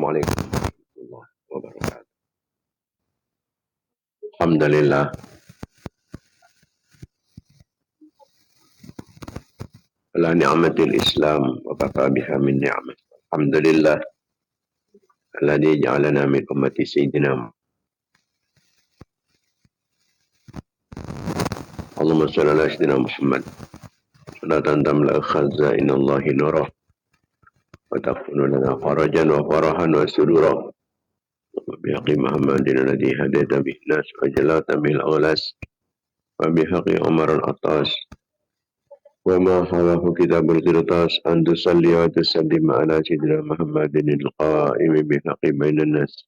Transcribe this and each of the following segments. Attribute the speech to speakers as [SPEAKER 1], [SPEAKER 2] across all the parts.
[SPEAKER 1] Assalamualaikum warahmatullahi wabarakatuh. Alhamdulillah. Ala ni'matil Islam wa kafa biha min ni'mat. Alhamdulillah. Alladhi ja'alana min ummati sayyidina. Allahumma salli ala sayyidina Muhammad. Salatan tamla khaza'in Allahi nurah. Wa taqfunu lana farajan wa farahan wa surura. Wa bihaqi Muhammadin alladhi hadayta bihi nas wa jalata bil aghlas. Wa bihaqi Umar al-Attas. وما حواه كتاب القرطاس أن تصلي وتسلم على سيدنا محمد القائم بحق بين الناس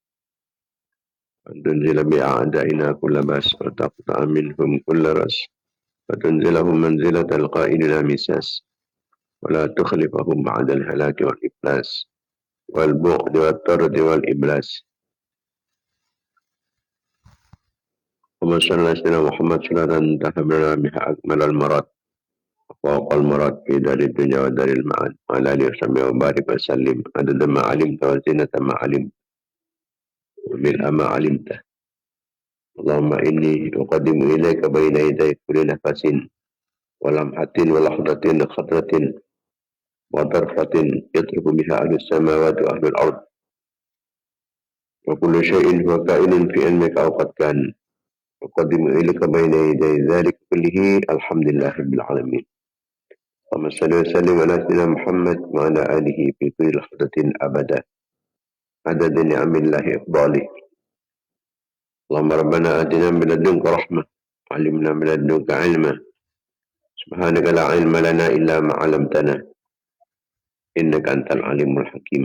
[SPEAKER 1] أن تنزل بأعدائنا كل بأس وتقطع منهم كل رأس وتنزلهم منزلة القائل لا مساس ولا تخلفهم بعد الهلاك والإفلاس والبعد والطرد والإبلاس. وما صلى على سيدنا محمد صلاة تحملنا بها أكمل المراد وفوق المراد في دار الدنيا ودار المعاد وعلى آله وصحبه وبارك وسلم عدد ما علمت وزينة ما علمت وملء ما علمته. اللهم إني أقدم إليك بين يدي كل نفس ولمحة ولحظة خطرة وطرفة يطرق بها أهل السماوات وأهل الأرض وكل شيء هو كائن في علمك أو قد كان. أقدم إليك بين يدي ذلك كله الحمد لله رب العالمين. اللهم صل وسلم على سيدنا محمد وعلى آله في كل لحظة أبدا عدد نعم الله إفضاله. اللهم ربنا آتنا من لدنك رحمة وعلمنا من لدنك علما سبحانك لا علم لنا إلا ما علمتنا إنك أنت العليم الحكيم.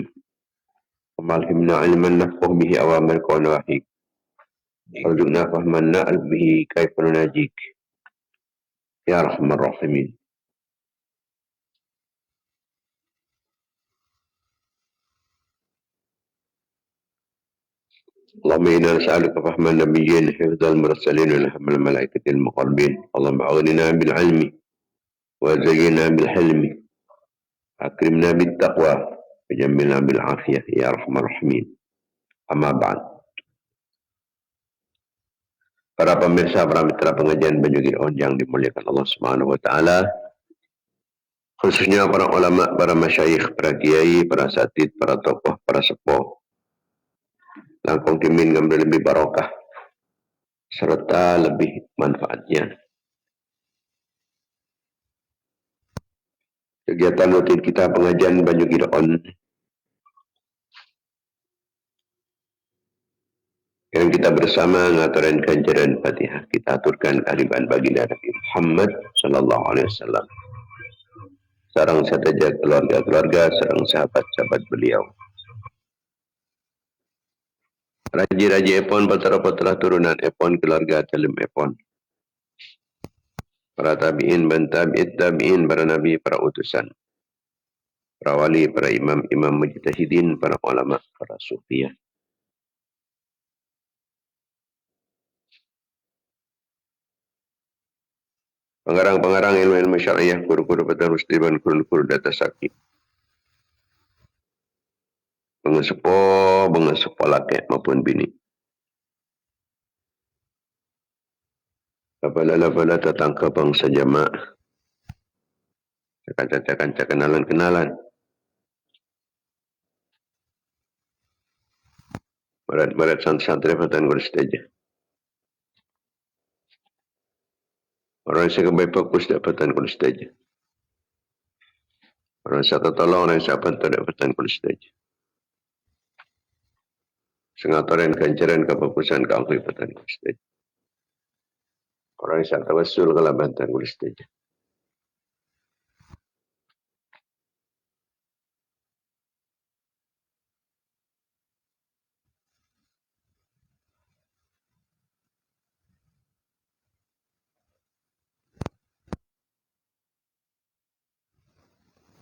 [SPEAKER 1] اللهم علمنا علما نفقه به أوامرك ونواهيك وارزقنا فهما نعرف به كيف نناجيك يا أرحم الراحمين. اللهم إنا نسألك فهم النبيين حفظ المرسلين ولهم الملائكة المقربين. اللهم أغننا بالعلم وزينا بالحلم أكرمنا بالتقوى وجملنا بالعافية يا أرحم الراحمين. Amma ba'd. Para pemirsa, para mitra pengajian Banyu Gideon yang dimuliakan Allah Subhanahu wa taala, khususnya para ulama, para masyayikh, para kiai, para asatidz, para tokoh, para sepuh, langkung kimin ngambil lebih barokah serta lebih manfaatnya. Kegiatan rutin kita pengajian Banyu Gideon yang kita bersama ngaturan kajian Fatihah, kita aturkan kehadiran baginda Nabi Muhammad sallallahu alaihi wasallam. Sareng sadaya keluarga-keluarga, sareng sahabat-sahabat beliau. Raji-raji epon, putra-putra turunan epon, keluarga dalam epon. Para tabi'in, tabi'it tabi'in, para nabi, para utusan. Para wali, para imam-imam mujtahidin, para ulama, para sufiyah. Pengarang-pengarang ilmu-ilmu syariah, guru-guru petang musliman, guru-guru data sakit. Pengesepo laki maupun bini. Lapa-lapa datang ke bangsa jamaah. Cakap-cakap kenalan-kenalan. Barat santri petang guru setaja. Orang yang saya kebaik fokus dapatan kulis saja. Orang yang saya tolong, orang yang saya bantu dapatan kulis saja. Sengatoran kancaran kefokusan keangkatan kulis saja. Orang yang saya tawasul ke labatan kulis saja.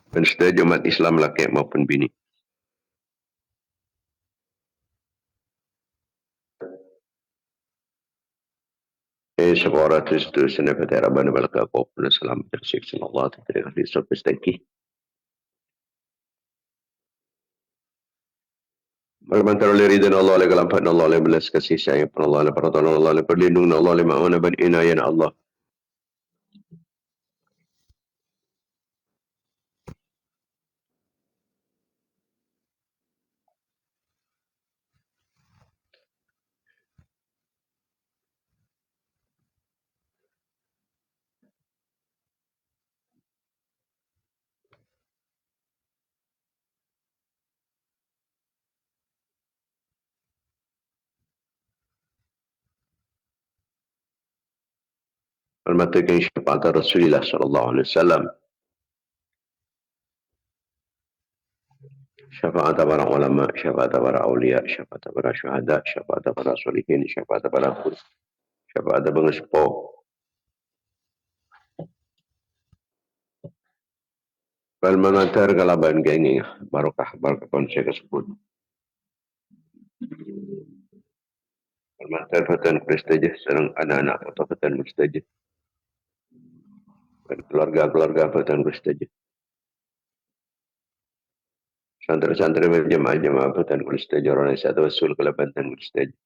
[SPEAKER 1] Dan setuju umat Islam laki maupun bini. Sebuah itu senafat Rabbana balaka qawfuna salam tersik sallallahu alaihi wa sallam istaki. Bermantar oleh ridhan Allah, oleh kelampahan Allah, oleh belas kasih sayang Allah, oleh pertolongan Allah, oleh perlindungan Allah, oleh ma'unah dan inayah Allah. Bermantarkan syafaat Rasulullah sallallahu alaihi wasallam. Syafaat para ulama, syafaat para awliya, syafaat para syuhada, syafaat para solihin, syafaat para kudus, syafaat para sepuh. Bermantar kalaban genging, barokah konsep tersebut. Bermantar fatan prestajah serang anak-anak atau fatan mustajah. Keluarga-keluarga fatan prestajah. Santri-santri berjemaah-jemaah fatan prestajah. Orang yang satu wasul ke fatan prestajah.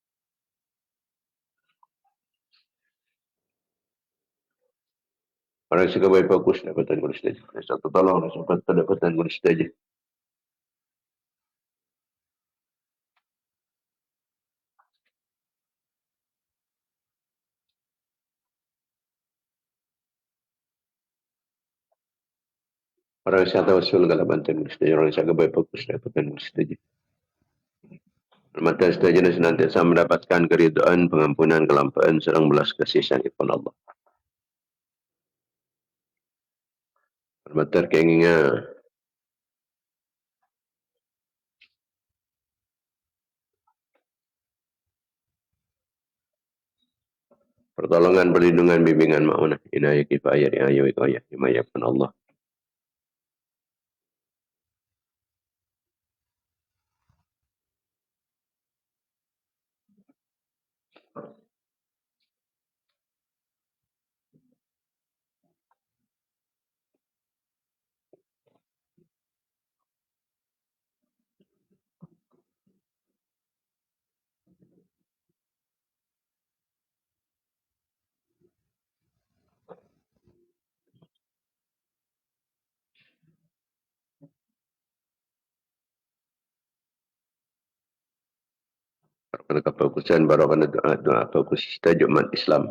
[SPEAKER 1] Orang yang suka baik fokus dapatan prestajah. Satu tolong, satu dapatan prestajah. Orang yang satu wasul ke fatan prestajah. Orang yang suka baik fokus dapatan prestajah. Mata setajana senantiasa mendapatkan keridhaan, pengampunan, kelampaan, serang belas kasih sayang Allah. Mata keinginan pertolongan, perlindungan, bimbingan, ma'unah, inayah, kifayah, riayah, wiqayah, himayah pun Allah. Barokana kefokusan, barokana doa fokus tajuk umat Islam.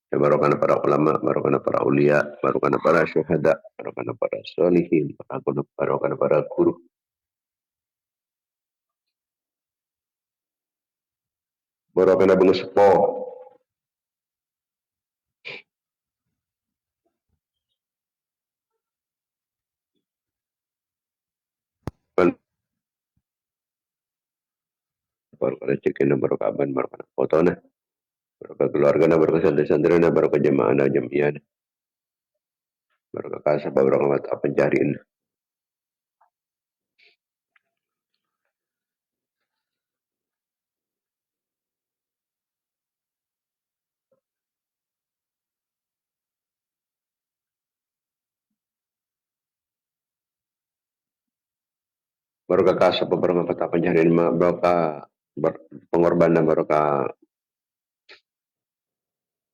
[SPEAKER 1] Barokana para ulama, barokana para ulia, barokana para syuhada, barokana para solihin, barokana para guru, barokana bangsa sepuh. Barokana cekin, barokah aban, barokana fotona, barokah keluarga, barokah santri-santri, barokah jemaah, jamiah, barokah kasab, barokah mata pencarian. Barokah kasab, barokah mata pencarian, barokah pengorbanan, barokah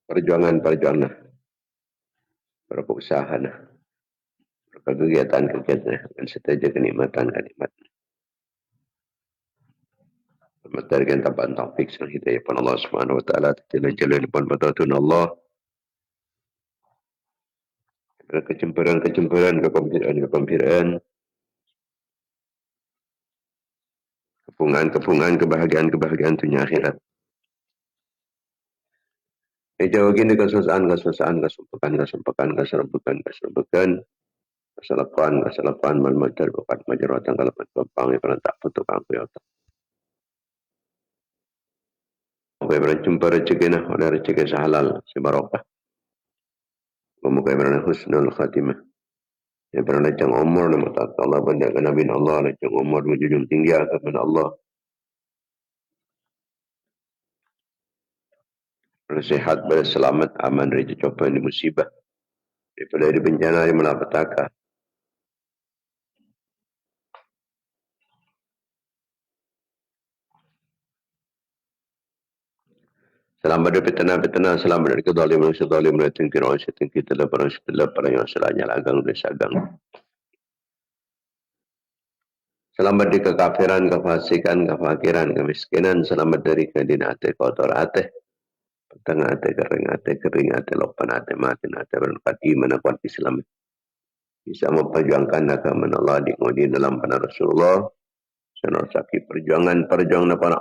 [SPEAKER 1] perjuangan, barokah usaha, barokah kegiatan, dan setaja kenikmatan. Matarikan tampaan taufik sang hidayah pun Allah Subhanahu wa taala, jalan-jalan pun batatun Allah, kecemburuan, kegembiraan, kepungan, kebahagiaan dunia akhirat. Jauh gini kesusahan, keserempukan, kesalahan, malmadar, bukan majaratan, kalapan, kepang, tak putuk, angku, ya tak. Oke, berjumpa rezeki oleh rezeki sehalal, sebarokah. Semoga berana husnul khatimah. Ya berana jang umur, nama tak Allah, benda ke Nabi Allah, jang umur, menjunjung tinggi kepada Allah. Bersehat, berselamat, aman dari cobaan di musibah. Daripada dari bencana yang malapetaka. Salam pada petana-petana, salam pada kedalim, sedalim, tingkir, tingkir, telah yang selanya lagang, desagang. Selamat dari kekafiran, kefasikan, kefakiran, kemiskinan. Selamat dari kedinate, kotor ate, petang ate, kering ate, lopan ate, mati ate, berempat iman, kuat Islam. Bisa memperjuangkan agama Allah di dalam panah Rasulullah. Senasaki perjuangan para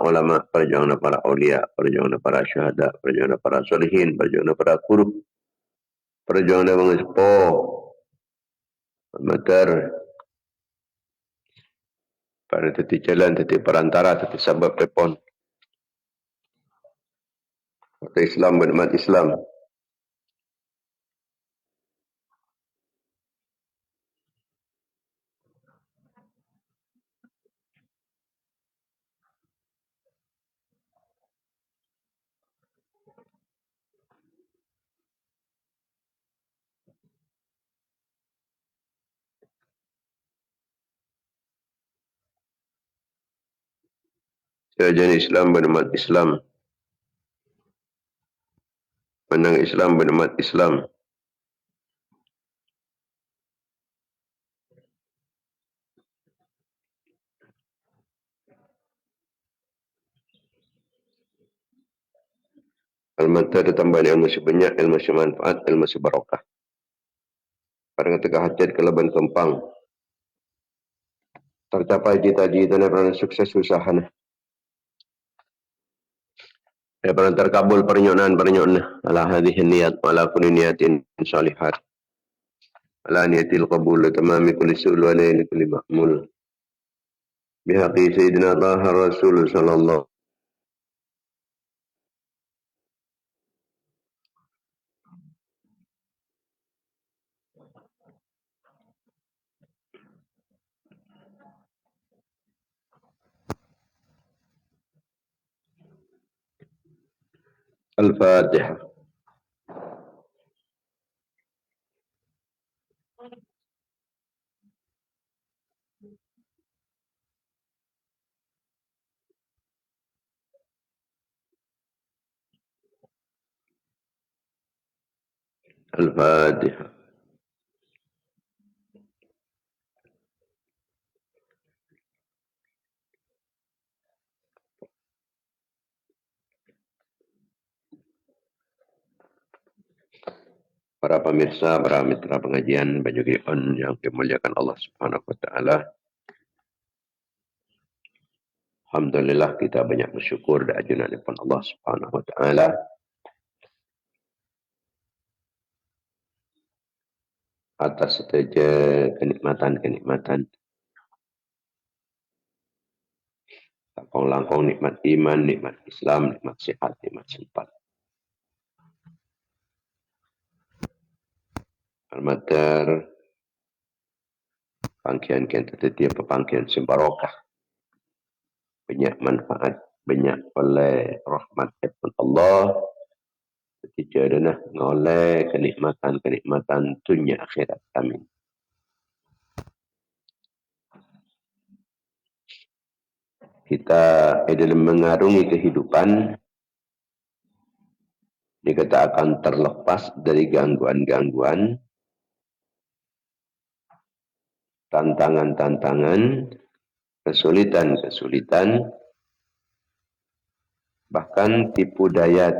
[SPEAKER 1] ulama, perjuangan para aulia, perjuangan para syuhada, perjuangan para solihin, perjuangan para guru, perjuangan para sepo, amatir, para titik jalan, titik perantara, titik sebab telepon. Partai Islam berumat Islam. Sejalan Islam berumat Islam. Menang Islam berumat Islam. Al-Mata ditambah ilmu sebanyak, ilmu semanfaat, ilmu sebarokah. Pada ketika hajat keleban kempang. Tercapai cita-cita dan sukses usaha. Daripada terkabul pernyonan. Ala hadhihi niyat, ala kulli niyatin salihat. Ala niyatil qabul, tamami kulli sul, wa layli kulli ma'mul. Bihaqi Sayyidina Allah Rasul sallallahu Al-Fatihah. Al-Fatihah. Para pemirsa, para mitra pengajian Baju Gion yang dimuliakan Allah Subhanahu wa taala. Alhamdulillah kita banyak bersyukur dan ajunan kepada Allah Subhanahu wa taala atas saja kenikmatan-kenikmatan. Langkong nikmat iman, nikmat Islam, nikmat sihat, nikmat sempat. Almater pangkian kita setiap pepangkian sembarokah. Banyak manfaat, banyak oleh rahmat Allah. Ketika ada oleh kenikmatan dunia akhirat. Amin. Kita dalam mengarungi kehidupan, kita akan terlepas dari gangguan-gangguan, tantangan-tantangan, kesulitan-kesulitan, bahkan tipu daya.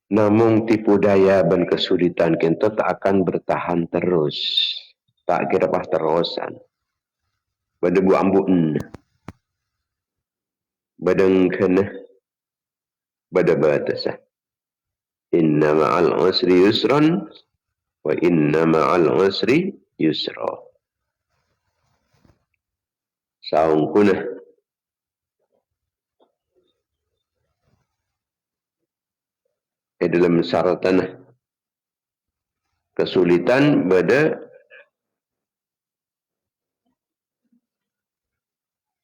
[SPEAKER 1] Namun tipu daya dan kesulitan kita tak akan bertahan terus. Tak kira pas terusan. Pada bu ambun. Badang kena. Bada batasah. Inna ma'al usri yusran. Wa inna ma'al usri yusra. Saung kunah. Dalam syaratan kesulitan pada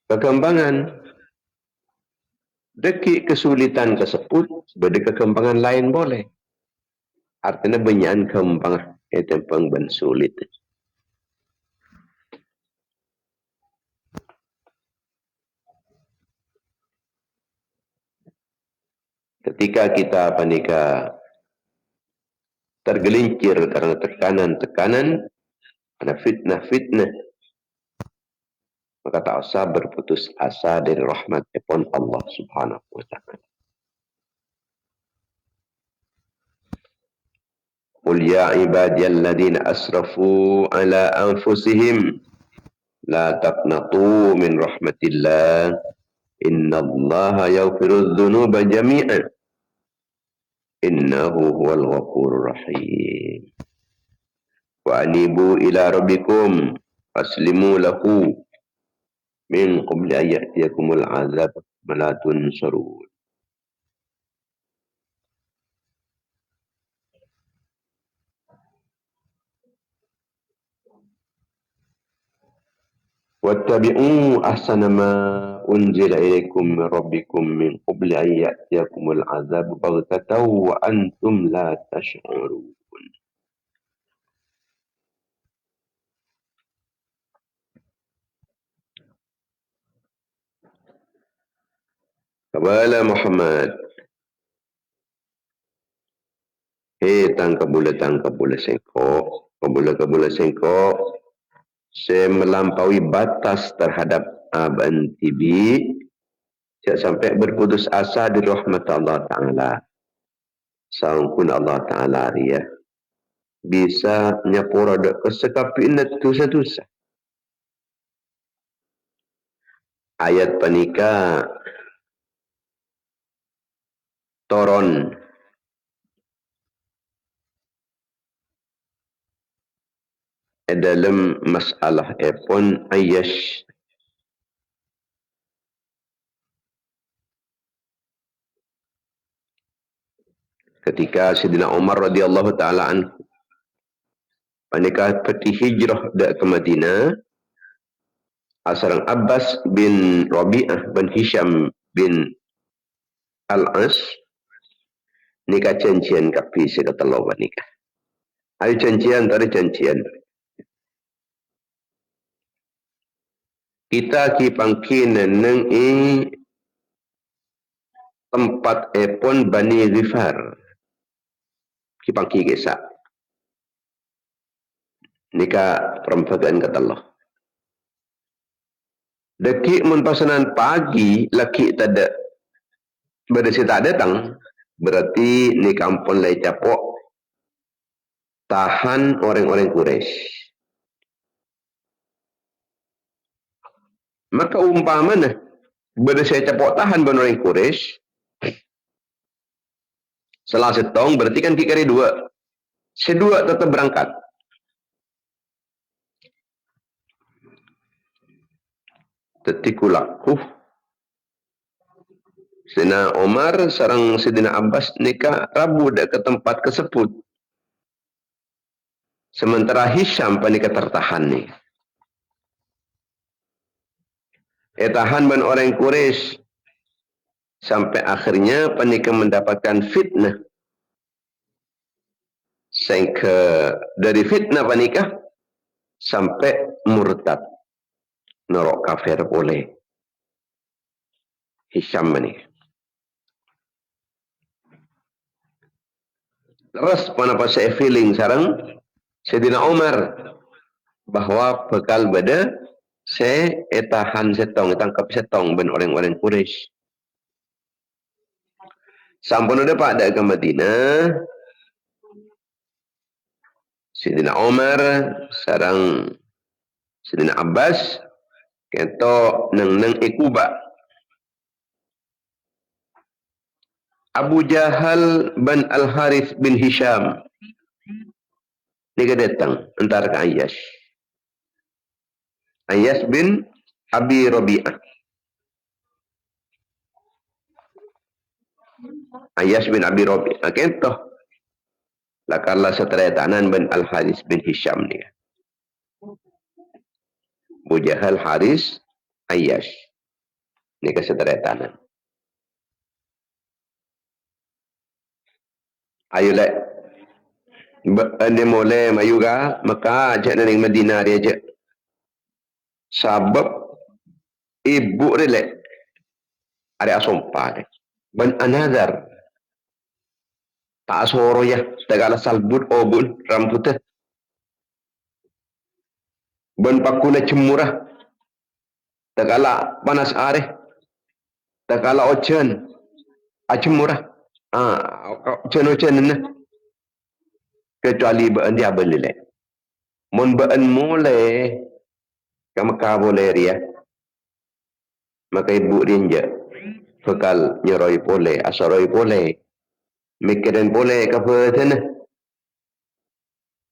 [SPEAKER 1] kekembangan. Deki kesulitan tersebut pada kekembangan lain boleh. Artinya banyak kembangan itu pengban sulit. Ketika kita panika tergelincir karena tekanan-tekanan, ada fitnah-fitnah, maka tak usah berputus asa dari rahmat Allah Subhanahu wa ta'ala. Qul ya ibadiyalladzina asrafu ala anfusihim la taqnatu min rahmatillah innallaha yaghfirudz dzunuba jami'an innahu huwal ghafurur rahim. Wa anibu ila rabbikum aslimu lahu min qabli an ya'tiyakumul 'adzab wa la tunsarun. Wattabi'u ahsana ma unzila ilaikum min rabbikum min qabli an ya'tiyakumul 'adzab baghtatan wa antum la tash'urun. Kabala Muhammad. Tangkabula sengkok. Kabula sengkok. Saya melampaui batas terhadap Abang TV. Saya sampai berputus asa di rahmat Allah Ta'ala. Sangkun Allah Ta'ala ya. Bisa nyapura kesekapiin tusa-tusa. Ayat panika toron dalam masalah epon ayash ketika Sayyidina Umar radhiyallahu taala anhu panika peti hijrah ke Madinah, asarang Abbas bin Rabi'ah bin Hisham bin Al-As nikah cancian kapi sekatalo nikah. Ayo cancian tadi cancian. Kita kipangkin neng tempat epon Bani Ghifar. Kipangki gesa. Nikah perempuan kata Allah. Deki menpasanan pagi laki tada berisi tak datang, berarti ni kampung lai capok tahan orang-orang Quraisy. Maka umpamanya berisi capok tahan orang Quraisy setelah setong berarti kan kikari dua. Sedua tetap berangkat. Tetikulah. Sayyidina Umar sarang Sayyidina Abbas nikah Rabu dak ke tempat kesebut. Sementara Hisham panika tertahan ni. Tahan ban orang Quraisy sampai akhirnya panika mendapatkan fitnah. Sehingga dari fitnah panika sampai murtad. Norok kafir boleh. Hisham panika. Terus kenapa saya feeling sarang Sayyidina Umar bahwa bekal beda saya tahan setong tangkap setong ben orang-orang Quraisy. Sampun udah Pak dak ke Madinah. Sayyidina Umar sarang Sayyidina Abbas kento neng ikuba. Abu Jahal bin Al-Harith bin Hisham. Dia datang antara ke Ayyash. Ayyash bin Abi Rabi'ah. Ayyash bin Abi Rabi'ah. Kentoh. Lakarlah seteretanan bin Al-Harith bin Hisham ni. Abu Jahal, Harith, Ayyash. Ini keseteretanan. Ayolah. Dia mulai mayuga maka ajak nang Madinah dia ajak. Sebab ibu dia ada sumpah dia. Ben another Tak soro ya. Tegala salbut obun rambutnya. Ben pakuna cemurah. Tegala panas areh. Tegala ocean. Acemurah. Ocean na. Kecuali bean dia belilek. Mun bean mulai. Kamu boleh dia. Maka ibu rinja. Bekal nyeroi boleh. Asaroi boleh. Mikirin boleh ke sana.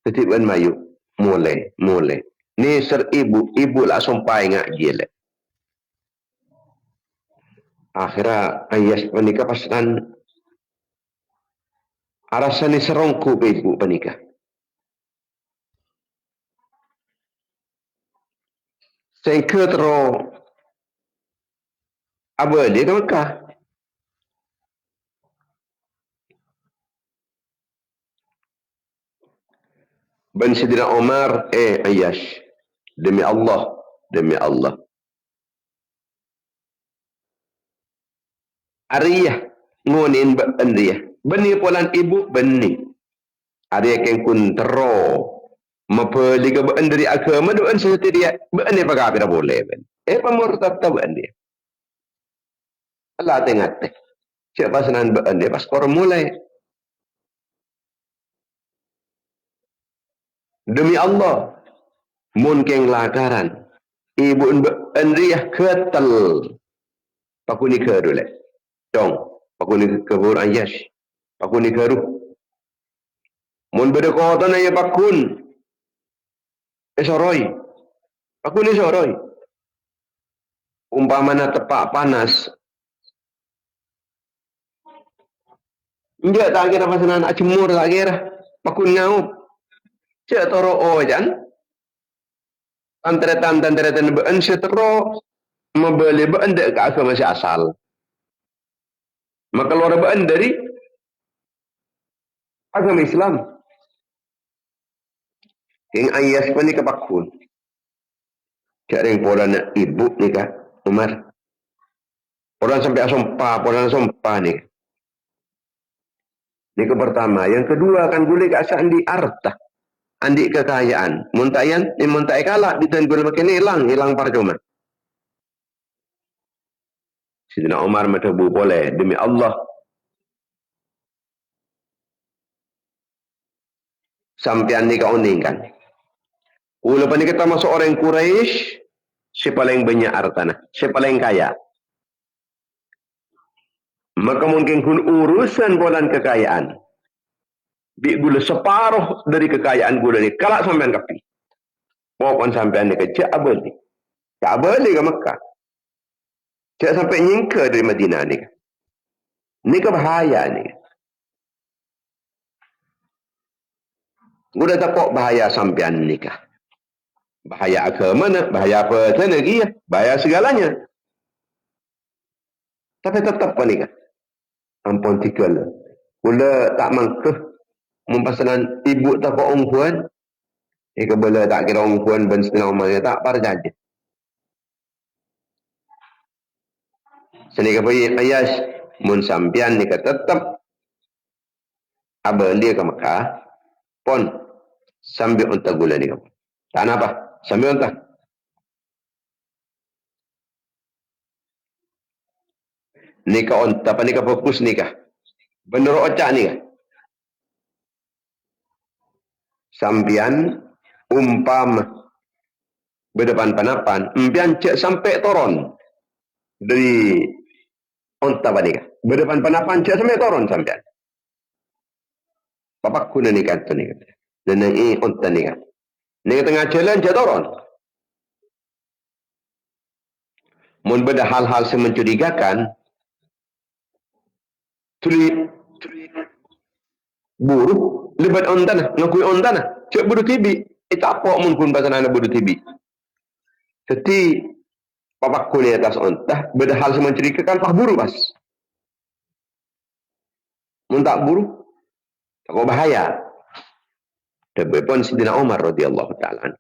[SPEAKER 1] Ketiban mayu. Mulai. Ni ser ibu lah sampai ngak gila. Akhirnya ayas panika pasan. Arasani serongku be ibu panika. Sengke tero. Apa dia ke Mekah? Ben Sidina Umar, ayas. Demi Allah. Ariyah ngonin ben dia. Beni polan ibu beni. Ariyah ken kun tero. Mapeli ke ben dari agama doan seperti dia. Ben dia pakai apa boleh ben. Pemurtad ta ben dia. Allah tengah teh. Siapa senan ben dia pas kor mulai. Demi Allah. Mun keng lakaran. Ibu ben dia ketel. Pakuni ke dulu. Dong. Pakuni ke bur ayas. Pakuni ke ruh. Mun beda kota na ya pakun. Soroi. Pakuni soroi. Umpamana tepak panas. Dia tak kira pasanan acemur tak kira. Pakun ngaup. Cik toro ojan. Antretan bean setero. Membeli bean dek ke agama masih asal. Maka luar bean dari agama Islam. Yang ayas pun ni kepakun. Cik ring pola nak ibu ni kah Umar. Orang sampai asompa ni. Ini ke pertama. Yang kedua kan boleh ke asal andi harta. Andi kekayaan. Muntayan, muntai kalah. Ditan gula makin hilang percuma. Sidina Umar matabu boleh. Demi Allah. Sampian ni kau kan. Walaupun ni kita masuk orang Quraisy, si paling banyak hartana. Si paling kaya. Maka mungkin kun urusan bolan kekayaan. Bi gula separuh dari kekayaan gula ni. Kalak sampean kapi. Walaupun sampean ni kecil abel ni. Abel ni ke Mekah. Cik sampai nyingka dari Madinah ni. Ni ke bahaya ni. Gula tak kok bahaya sampean ni kah. Bahaya agama nak. Bahaya apa lagi ya. Bahaya segalanya. Tapi tetap apa ni kah. Ampun tikal. Gula tak mangkeh. Mempasanan ibu tak kok ongkuan. Kebala tak kira ongkuan ben setengah umar. Tak para jaja. Seni kapal ayas. Mun sampian ni kah tetap. Abang dia ke Mekah. Pon. Sambil unta gula ni kah. Tak apa. Sambil unta. Ni kah unta. Apa ni kah fokus ni kah. Bener ocak ni kah. Sampian umpam berdepan panapan empian cek sampai toron dari onta banika berdepan panapan cek sampai toron sampian papak kuna ni kata ni dan ini onta ni kan ni tengah jalan cek toron mun beda hal-hal yang mencurigakan tuli buruk lebat ontana ngakui ontana cek budu tibi itu apa mun kun pasana budu tibi jadi papak kulit atas ontah beda hal yang mencurigakan pak buru pas mun tak buru tak bahaya tapi pun Sidina Umar radhiyallahu ta'ala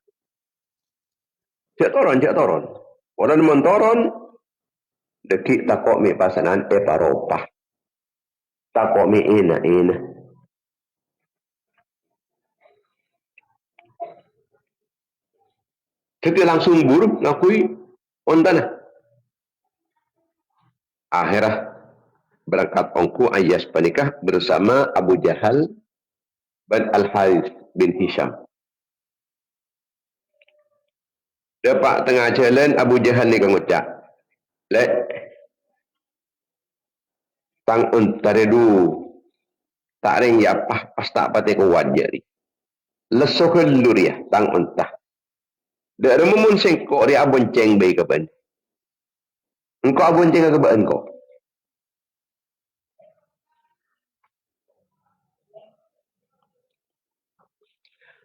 [SPEAKER 1] cek toron orang mentoron dekik takok mi pasanan paropah takok mi ina Kita langsung buruh ngakui ontana. Akhirah berangkat ongku ayas panikah bersama Abu Jahal dan Al-Harith bin Hisham. Dapat tengah jalan Abu Jahal ni kan ucap. Lek tang untaredu tak ring ya pas tak pati ko wajari. Lesokul luriah tang untah. Dak remumun sengkok ri abon ceng bae ka ban. Engkau abon ceng ka ban ko.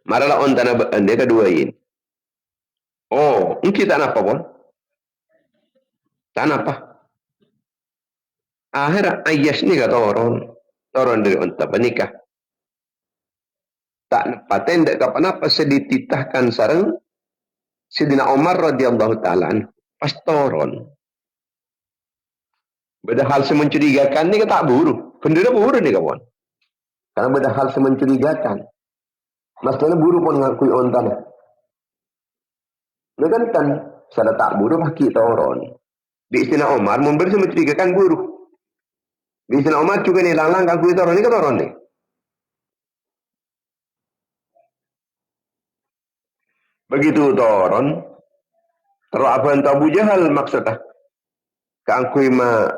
[SPEAKER 1] Maralah on tanah ban dia keduain. Oh, engki tak napa pun. Tak napa. Akhirnya ayas ni ka toron dari unta panikah. Tak napaten dak kapan-apa sedititahkan sareng Sidina Umar radhiyallahu taala pas toron. Beda hal semencurigakan ni tak buru. Kendera buru ni kawan. Karena beda hal semencurigakan. Maksudnya buru pun ngakui onta ni. Nah kan sada tak buru paki toron. Di Sidina Umar memberi semencurigakan buru. Di Sidina Umar juga ni lalang ngakui toron ni ke toron ni. Begitu toron, terus apa yang Abu Jahal maksudnya? Keangkui ma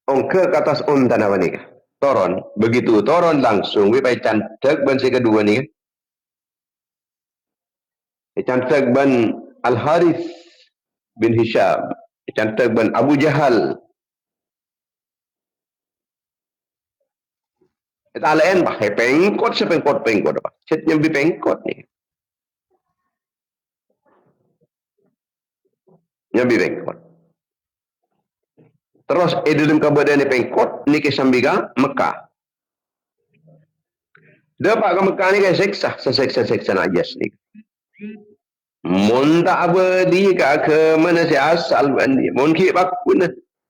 [SPEAKER 1] ongke ke atas unta nama ni toron. Begitu toron langsung, wipai cantik ban si kedua ni. Cantik ban Al-Harith bin Hisham. Cantik ban Abu Jahal. Kita lain bah, pengkot sepengkot apa? Set nyambi pengkot ni. Nyambi pengkot. Terus dalam keadaan ni pengkot ni kesambiga Mekah. Dapat ke Mekah ni kan seksa najas ni. Mun tak abadi ke mana si asal bandi. Mun ki pakun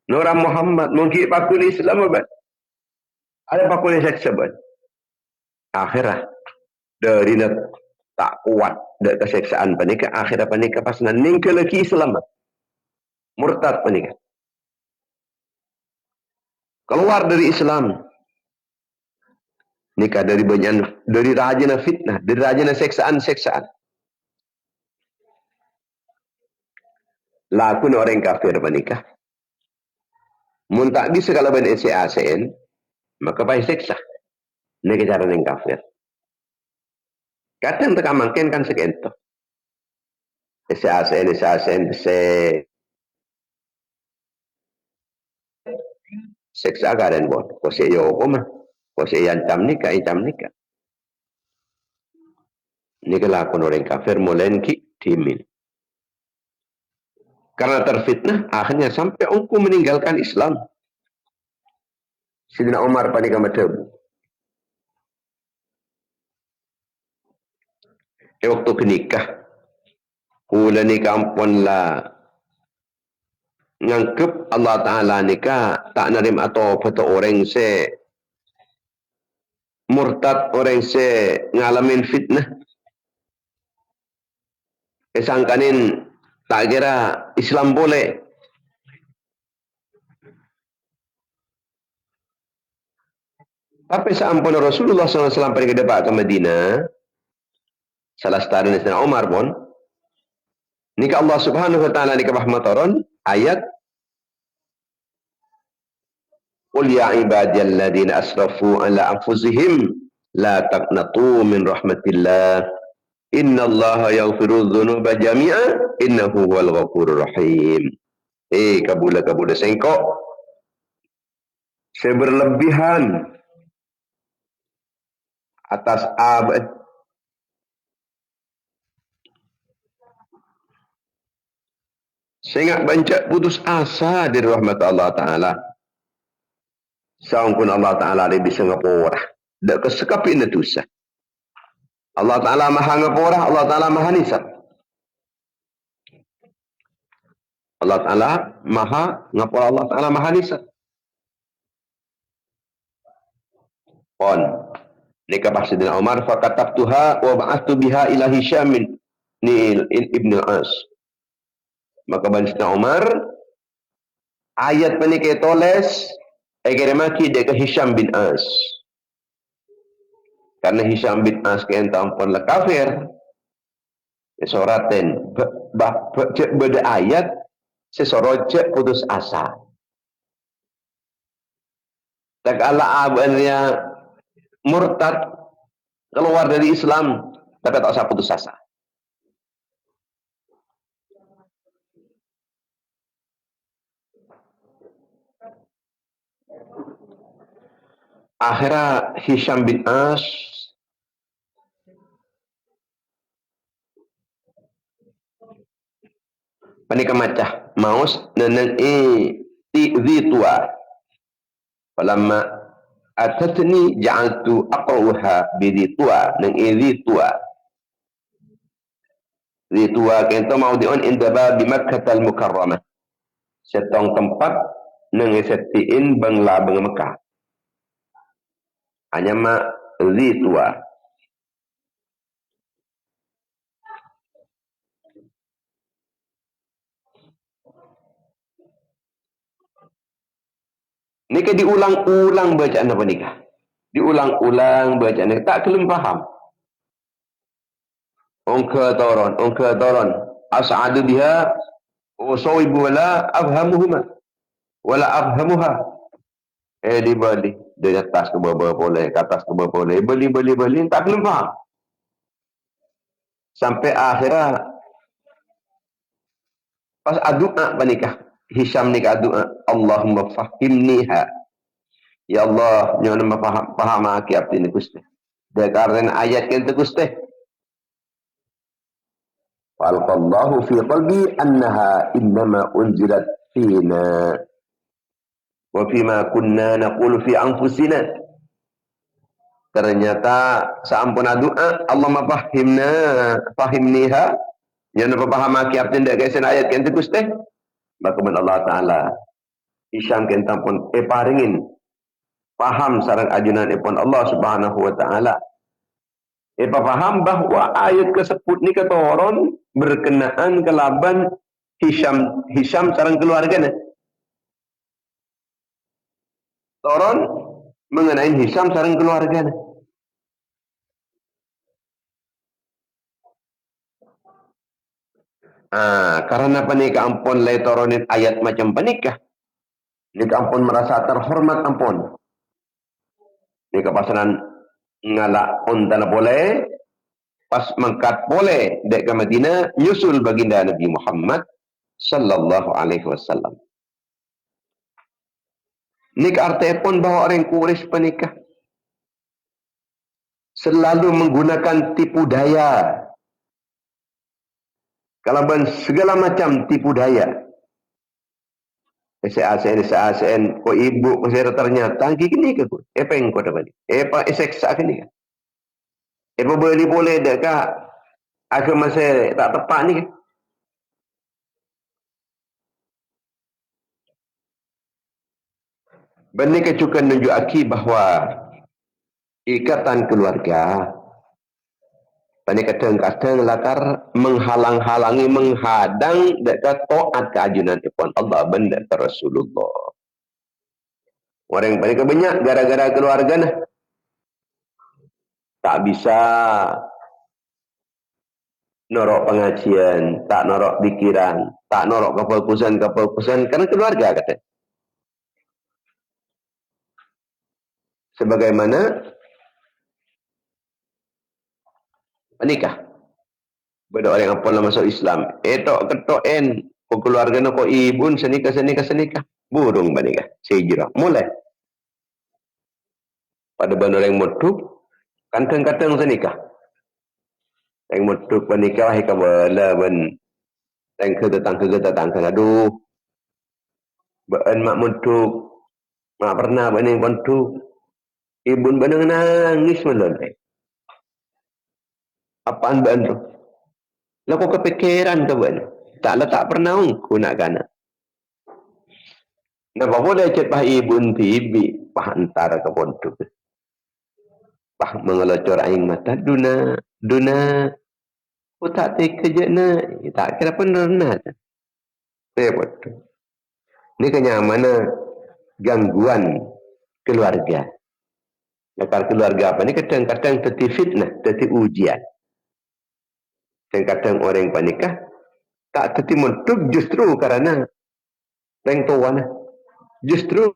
[SPEAKER 1] Nurah Muhammad, mun ki pakun Islam abad. Ada pakun seksa band. Akhirah dari nak tak kuat dak keseksaan panika akhirah panika pas ning ke lagi Islam. Murtad panika. Keluar dari Islam. Nikah dari banyak dari rajana fitnah, dari rajana seksaan. Lakun orang kafir menikah. Mun tak bisa kalau ben ASEAN, maka baik seksa. Ini cara yang kafir. Kata yang tekamangken kan sekento. ASEAN se seksa karen bon. Kose yo mah. Kose yancam nikah. Ini kelakon orang kafir mulain ki timin. Karena terfitnah, akhirnya sampai ongku meninggalkan Islam. Sidina Umar panika matebu. Waktu kenikah, kula nikah ampun lah. Ngangkep Allah Ta'ala nikah, tak narim atau foto orang se murtad, orang se ngalamin fitnah. Kesangkanin tak kira Islam boleh. Tapi seampun Rasulullah SAW pergi ke depan ke Madinah, salah setara Sidina Umar pun, nikah Allah Subhanahu Wa Ta'ala nikah rahmataron, ayat, Qul ya ibadiyalladzina asrafu ala anfusihim, la taqnatu min rahmatillah, inna allaha yaghfiru dhunuba jami'a, innahu huwal ghafurur rahim. Kabula sengkok. Seberlebihan atas abad sehingga banyak putus asa dari rahmat Allah Ta'ala. Saungkun Allah Ta'ala di Singapura. Dak kesekapin dosa. Allah Ta'ala maha ngapura, Allah Ta'ala maha nisab. Allah Ta'ala maha ngapura, Allah Ta'ala maha nisab. Pon. Nikah Sidina Umar fakatabtuha wa ba'athu biha ila Hisyamin ni Ibn As. Maka Sayyidina Umar ayat ni ke toles agar maki dia ke Hisham bin As. Karena Hisham bin As ke entam pun la kafir. Soraten cek beda ayat sesorot cek putus asa. Tak ala abadnya murtad keluar dari Islam tapi tak usah putus asa. Akhirnya Hisham bin As panika macah maus neneng ti tua. Falamma atatni ja'altu aqrawha bi tua neng tua. Tua kento maudiun inda bab Makkah al-Mukarramah. Setong tempat neng setiin bangla bang Mekah. Hanya ma tua. Nika diulang-ulang bacaan apa nikah? Diulang-ulang bacaan nikah. Tak kelem faham. Ongka toron. As'adu biha usawibu wala afhamuhuma. Wala afhamuha. Di balik. Dari atas ke bawah boleh. Ke atas ke bawah boleh. Beli. Tak kelem faham. Sampai akhirnya pas adua panikah. Hisham nikah doa, Allahumma fahimniha. Ya Allah, nyonya paham aki apa ini Gusti. Karena ayat yang Gusti. Falqallahu fi qalbi annaha innama unzilat fina wa fima kunna naqulu fi anfusina. Ternyata sampun doa, Allahumma fahimniha. Nyonya paham aki apa ini ayat yang Gusti. Maka Allah Ta'ala Hisham kentang pun paringin paham sarang ajunan ipun Allah Subhanahu Wa Ta'ala paham bahwa ayat kesebut ni ketoron berkenaan kelaban Hisham sarang keluarganya toron mengenai Hisham sarang keluarganya. Karena panikah ampun lay toronin ayat macam panikah. Nika ampun merasa terhormat ampun. Nika pasanan ngala ontana boleh. Pas mengkat boleh. Dek ke Madinah. Nyusul baginda Nabi Muhammad sallallahu alaihi wasallam. Nika artinya pun bahwa orang Quraisy panikah. Selalu menggunakan tipu daya. Kalaban segala macam tipu daya. SASN, ko ibu, ko sir ternyata, gini ke ko. Apa yang ko dapat? Apa eseksa ke ni ka? Apa boleh dah ka? Aku masih tak tepat ni ka? Benih kecukan nunjuk aki bahawa ikatan keluarga Pani kadang-kadang latar menghalang-halangi, menghadang dekat taat keajunan ipun Allah benda Rasulullah. Orang paling banyak gara-gara keluarga nah. Tak bisa norok pengajian, tak norok pikiran, tak norok kefokusan karena keluarga kata. Sebagaimana menikah. Beda orang apa lah masuk Islam. Ketok keluarga nak ko ibun senikah. Burung menikah. Sejirah. Mulai. Pada benar yang mutuk. Kanteng-kanteng senikah. Yang mutuk menikah. Hika bala ben. Yang ketatang. Aduh. Ben mak mutuk. Mak pernah bening mutuk. Ibun benang nangis meloleh. Apaan ban tu? Lah kau kepikiran ke ban? Tak pernah aku nak kana. Napa boleh cek pah ibun tibi pah antara ke pontu. Pah mengelocor aing mata duna. Oh tak teka je na. Tak kira pun renat. Betul. Ini kenyamanan gangguan keluarga. Kalau keluarga apa ni kadang-kadang terti fitnah, terti ujian. Kadang-kadang orang panikah tak terti mentuk justru karena pengtuan. Justru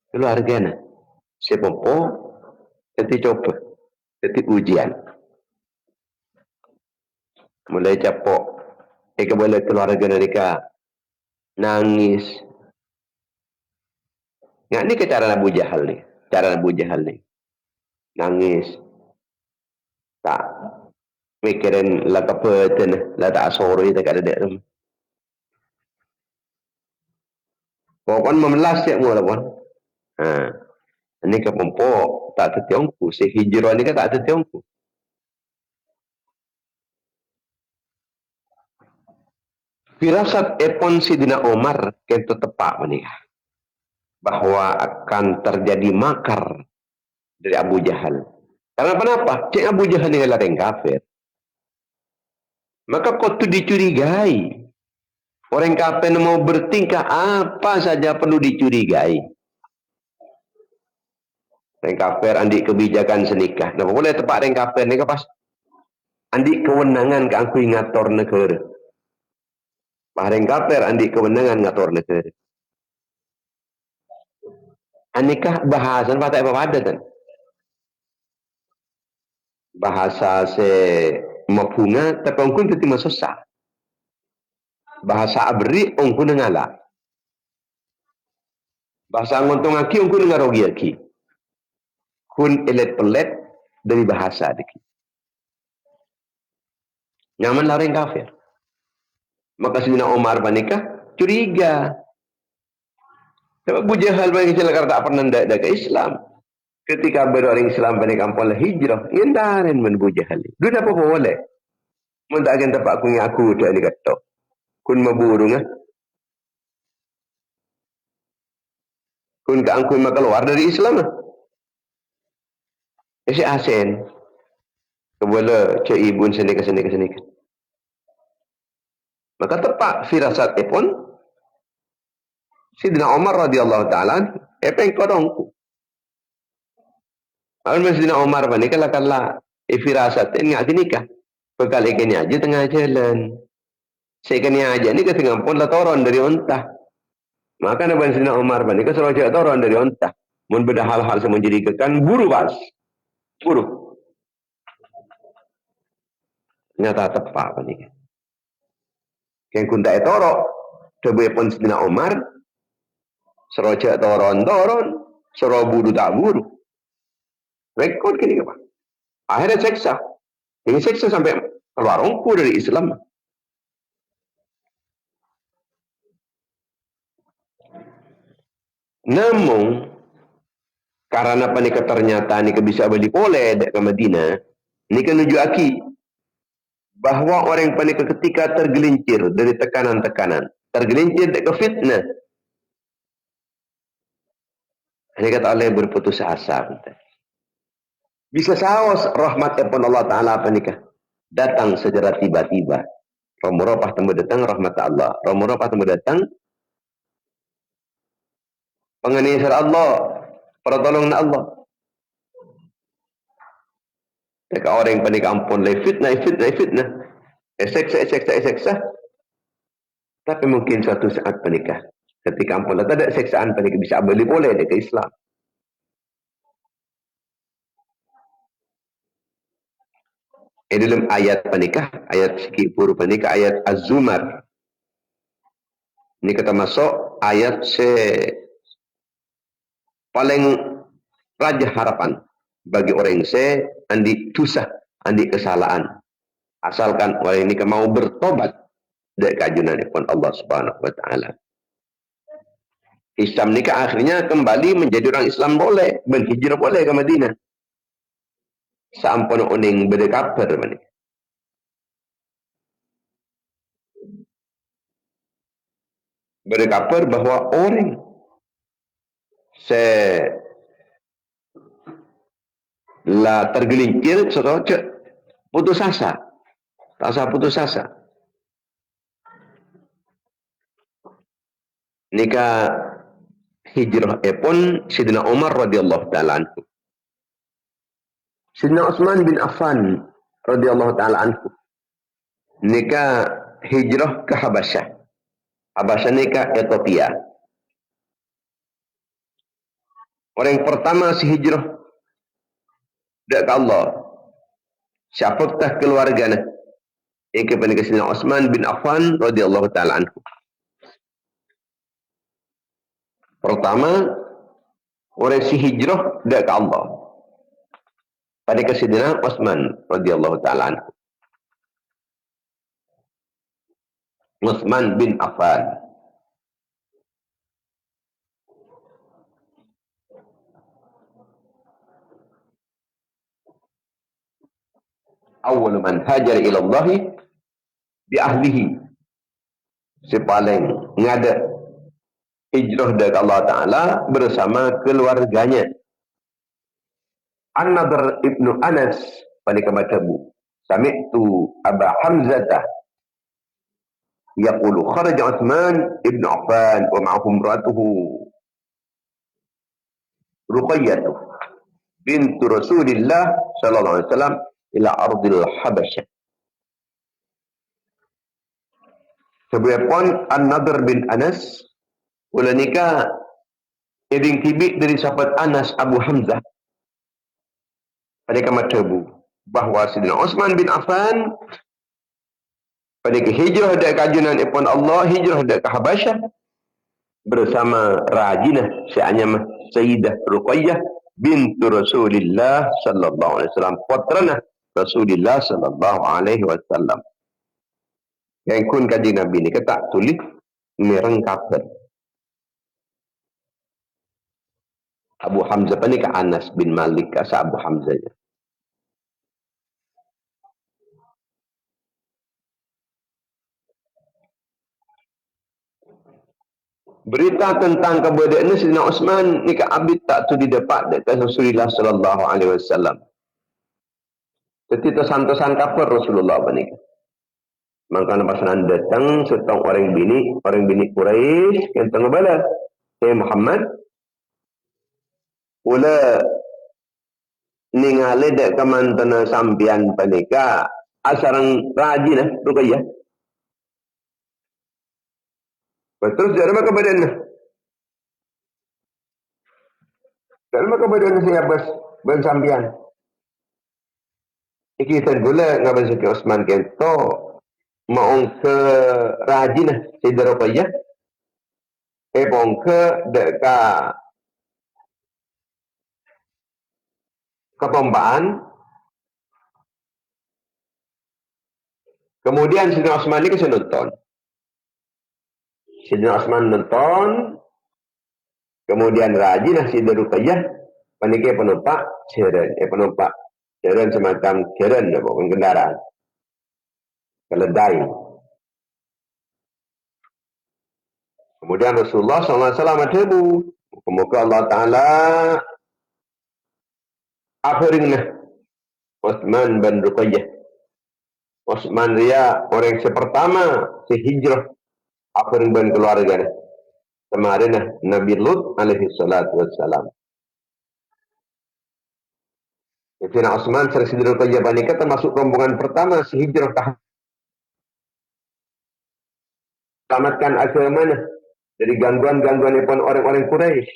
[SPEAKER 1] keluarga na. Sepopo terti coba, terti ujian. Mulai capok. Boleh keluarga mereka nangis. Nggak ni ke cara Abu Jahal ni. Cara Abu Jahal ni. Nangis. Tak mikirin lah apa tu ni. Lah tak sorry tak ada dek tu. Pokoknya memelas siap mula pun. Ini ke pompok tak tertiongku. Si hijrah ni kan tak tertiongku. Firasat epon Sidina Umar kento tepak menikah. Bahwa akan terjadi makar dari Abu Jahal. Karena kenapa? Cik Abu Jahal ni adalah orang kafir. Maka kau tu dicurigai. Orang kafir mau bertingkah apa saja perlu dicurigai. Orang kafir andik kebijakan senikah. Kenapa boleh tepat orang kafir ni pas andik kewenangan ke aku ngatur negara. Orang kafir andik kewenangan ngatur negara. Anikah bahasan patah apa pada kan? Bahasa se mabunga tapi ongkun tu timah susah. Bahasa abri ongkun ngala. Bahasa ngontong aki ongkun ngarogi aki. Kun elet pelet dari bahasa diki. Nyaman lah orang kafir. Maka Sidina Umar panikah curiga. Sebab Abu Jahal bagi celaka tak pernah dak ke Islam. Ketika berorang Islam panik ampun hijrah, indarin men Abu Jahal. Dua apa boleh? Mun tak akan tempat aku dak ni kata. Kun maburung ah. Kun ka angkui keluar dari Islam ah. Isi asen. Kebola cak ibun sini ke sini ke sini. Maka tepat firasat pun Sidina Umar radhiyallahu taala epeng kodongku. Akan Sidina Umar bani kala firasat ini ngak nikah. Bekal ikan aja tengah jalan. Sekan aja ni ke tengah pun lah toron dari ontah. Maka Nabi Sidina Umar bani ke seroja toron dari ontah. Mun beda hal-hal semenjadikan buru bas. Buru. Nyata tepat bani. Yang kuntai torok. Coba pun Sidina Umar. Seroja toron. Sero buru tak buru. Rekod kini apa? Akhirnya seksa. Ini seksa sampai keluar ongku dari Islam. Namun, karena apa ni ternyata ni bisa beli boleh ke Madinah, ni kan nunjuk bahwa orang panik ketika tergelincir dari tekanan-tekanan, tergelincir ke fitnah. Ini kata Allah berputus asa. Bisa saos rahmat pun Allah Ta'ala panikah datang secara tiba-tiba. Romoropah temu datang rahmat Allah. Romoropah temu datang penganisar Allah. Pertolongan Allah. Jika orang panik ampun lai fitnah. Seksa. Tapi mungkin suatu saat panikah. Ketika ampun tak ada seksaan panikah bisa beli boleh ke Islam. Dalam ayat panikah, ayat sikit puru panikah, ayat Az-Zumar. Ini kata masuk ayat paling raja harapan bagi orang yang andi susah, andi kesalahan. Asalkan orang ini mau bertobat dari kajunan pun Allah Subhanahu wa taala. Islam ni akhirnya kembali menjadi orang Islam boleh, berhijrah boleh ke Madinah. Sampun oning berdekapar mani. Berdekapar bahwa orang La tergelincir serocek putus asa. Tak usah putus asa. Nika hijrah pun Sidina Umar radhiyallahu taala anhu. Sidina Utsman bin Affan radhiyallahu taala anhu. Nika hijrah ke Habasyah. Habasyah nika Ethiopia. Orang yang pertama si hijrah dak Allah. Siapakah keluarganya? Yang kepada Sidina Utsman bin Affan radhiyallahu taala anhu. Pertama, orang si hijrah dak ke Allah. Pada Sidina Utsman radhiyallahu taala anhu. Utsman bin Affan. Awal man hajar ila Allah bi ahlihi. Si paling ngada hijrah dari Allah Ta'ala bersama keluarganya. An-Nadr ibnu Anas pada kematabu. Sami'tu Aba Hamzatah yaqulu kharaja Utsman ibnu Affan wa ma'ahum ratuhu Ruqayyah bintu Rasulillah sallallahu alaihi wasallam ila ardil Habasyah. Sebelum An-Nadr bin Anas ula nikah eding tibik dari sahabat Anas Abu Hamzah pada kamatabu bahawa Sidina Utsman bin Affan pada hijrah dari kajunan ipun Allah, hijrah dari ke Habasyah bersama Rajinah Syahnyamah Sayyidah Ruqayyah bintu Rasulillah sallallahu alaihi wasallam, putrana Rasulullah sallallahu alaihi wasallam. Yang kun kaji Nabi ni kata tulis merengkapkan Abu Hamzah ni ke Anas bin Malik asa Abu Hamzah. Berita tentang keberadaan Sayyidina Utsman ni ke abid tak tu didapat dari Rasulullah sallallahu alaihi wasallam. Ketika santosan kapal Rasulullah ni. Maka pasanan datang setong orang bini Quraisy yang tengah bala. Muhammad ula ningali dek kamantana sampian panika asarang rajin Ruqayyah. Terus dari mana kebadan? Dari mana kebadan saya ben sampian? Iki gula ngaban si Utsman kento maung ke rajin Sayyidah Ruqayyah. Bong ke deka kepompaan. Kemudian Sayyidina Utsman ini kesini nonton. Sayyidina Utsman nonton. Kemudian rajin Sayyidah Ruqayyah paniknya penumpak penumpak jalan semacam jalan bukan kendaraan. Keledai. Kemudian Rasulullah SAW bertebu. Semoga Allah Ta'ala akhirinnya Utsman bin Ruqayyah. Utsman dia orang yang pertama si hijrah akhirin bin keluarga. Kemarin Nabi Lut alaihi salatu wassalam. Sayyidina Utsman serta Sayyidah Ruqayyah panika termasuk rombongan pertama si hijrah ke tamatkan agamanya dari gangguan-gangguan orang-orang Quraisy.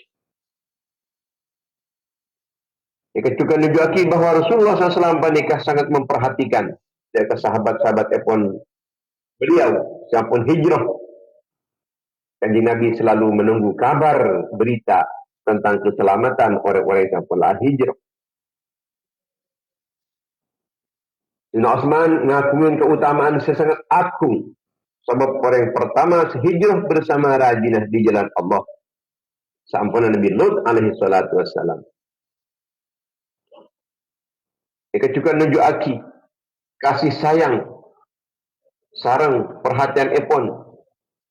[SPEAKER 1] Ketika menunjuki bahawa Rasulullah SAW panika sangat memperhatikan dari sahabat-sahabat beliau sampun hijrah. Kanjeng Nabi selalu menunggu kabar berita tentang keselamatan orang-orang yang sampun hijrah. Sayyidina Utsman mengakuin keutamaan sesangat agung sebab orang yang pertama hijrah bersama rajinah di jalan Allah. Sampun Nabi Lut alaihi salatu wassalam. Mereka juga menunjuki kasih sayang sarang perhatian ipon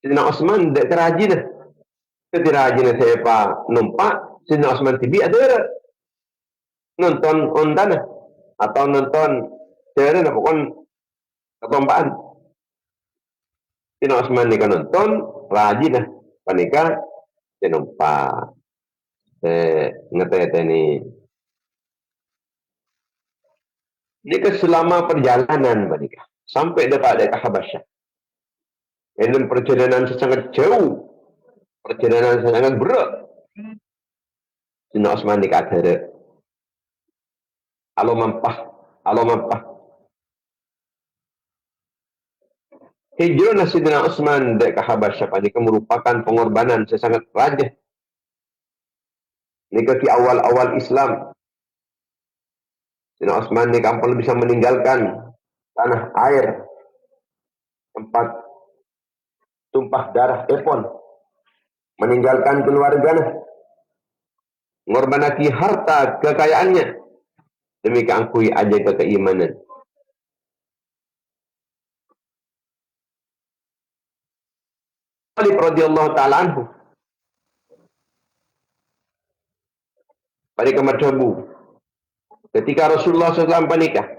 [SPEAKER 1] Sayyidina Utsman dek rajinah. Ketika rajinah saya numpak Sayyidina Utsman tibi ada. nonton ondan atau nonton cara nak pokon ketompaan. Sina Osman ni kan nonton rajin lah panika numpa ngetete ni ke selama perjalanan panika sampai dekat Habasyah. Ini perjalanan sangat jauh, perjalanan sangat berat. Sina Osman ni kata alo mampah. Hijrah Sayyidina Utsman ke Habasyah ini merupakan pengorbanan sesangat rajin. Ini di awal-awal Islam. Sayyidina Utsman ini kampung bisa meninggalkan tanah air tempat tumpah darah epon, meninggalkan keluarganya, mengorbankan harta kekayaannya demi keangkui aja keimanan. Ali radhiyallahu taala anhu pada kemadhabu ketika Rasulullah SAW panikah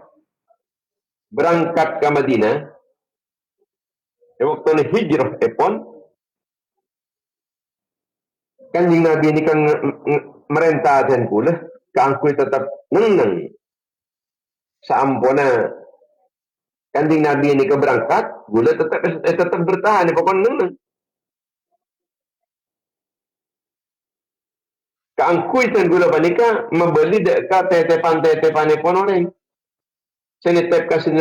[SPEAKER 1] berangkat ke Madinah waktu hijrah epon Kanjeng Nabi ini kan merintah dan pula keangkui tetap nenang saampuna Kanjeng Nabi ini keberangkat gula tetap bertahan pokoknya nenang. Keangkui dan gula panika membeli dekat tetepan pun orang. Saya tetap kasih